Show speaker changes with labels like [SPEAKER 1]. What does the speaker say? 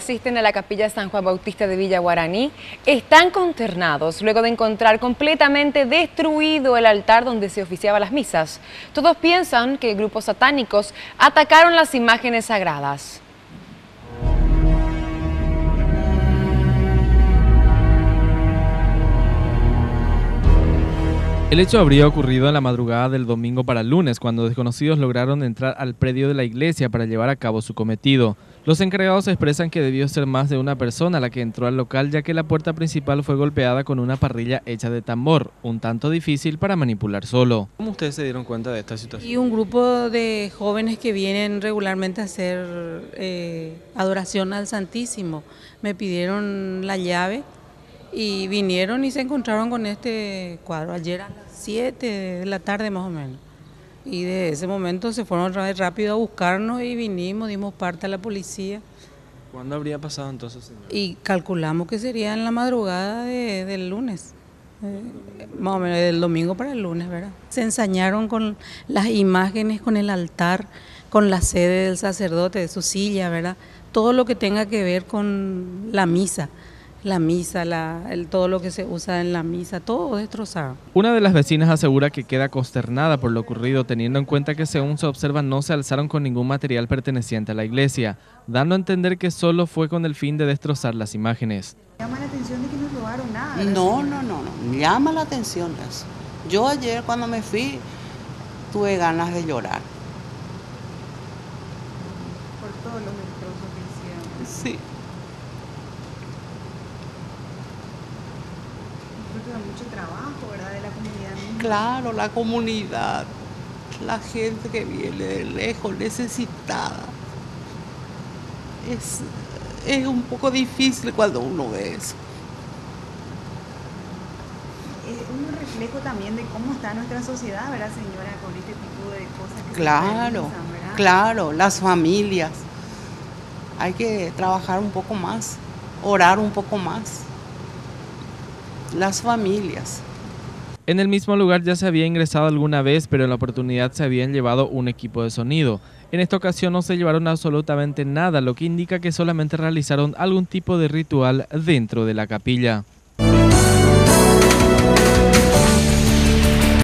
[SPEAKER 1] asisten a la capilla San Juan Bautista de Villa Guaraní están consternados luego de encontrar completamente destruido el altar donde se oficiaban las misas. Todos piensan que grupos satánicos atacaron las imágenes sagradas.
[SPEAKER 2] El hecho habría ocurrido en la madrugada del domingo para el lunes, cuando desconocidos lograron entrar al predio de la iglesia para llevar a cabo su cometido. Los encargados expresan que debió ser más de una persona la que entró al local, ya que la puerta principal fue golpeada con una parrilla hecha de tambor, un tanto difícil para manipular solo. ¿Cómo ustedes se dieron cuenta de esta situación?
[SPEAKER 3] Y un grupo de jóvenes que vienen regularmente a hacer adoración al Santísimo. Me pidieron la llave y vinieron y se encontraron con este cuadro ayer a las 7 de la tarde más o menos. Y de ese momento se fueron rápido a buscarnos y vinimos, dimos parte a la policía.
[SPEAKER 2] ¿Cuándo habría pasado entonces, señor?
[SPEAKER 3] Y calculamos que sería en la madrugada del lunes, más o menos del domingo para el lunes, ¿verdad? Se ensañaron con las imágenes, con el altar, con la sede del sacerdote, de su silla, ¿verdad? Todo lo que tenga que ver con la misa. Todo lo que se usa en la misa, todo destrozado.
[SPEAKER 2] Una de las vecinas asegura que queda consternada por lo ocurrido, teniendo en cuenta que, según se observa, no se alzaron con ningún material perteneciente a la iglesia, dando a entender que solo fue con el fin de destrozar las imágenes.
[SPEAKER 4] ¿Llama la atención de que no robaron nada?
[SPEAKER 5] No, llama la atención eso. Yo ayer cuando me fui tuve ganas de llorar.
[SPEAKER 4] Por todos los destrozos que hicieron.
[SPEAKER 5] Sí.
[SPEAKER 4] Mucho trabajo, ¿verdad?, de la comunidad misma.
[SPEAKER 5] Claro, la comunidad, la gente que viene de lejos, necesitada. Es un poco difícil cuando uno ve eso.
[SPEAKER 4] Es un reflejo también de cómo está nuestra sociedad, ¿verdad, señora?, con este tipo de cosas que
[SPEAKER 5] Claro,
[SPEAKER 4] se realizan, ¿verdad?
[SPEAKER 5] claro, las familias. Hay que trabajar un poco más, orar un poco más. Las familias.
[SPEAKER 2] En el mismo lugar ya se había ingresado alguna vez, pero en la oportunidad se habían llevado un equipo de sonido. En esta ocasión no se llevaron absolutamente nada, lo que indica que solamente realizaron algún tipo de ritual dentro de la capilla.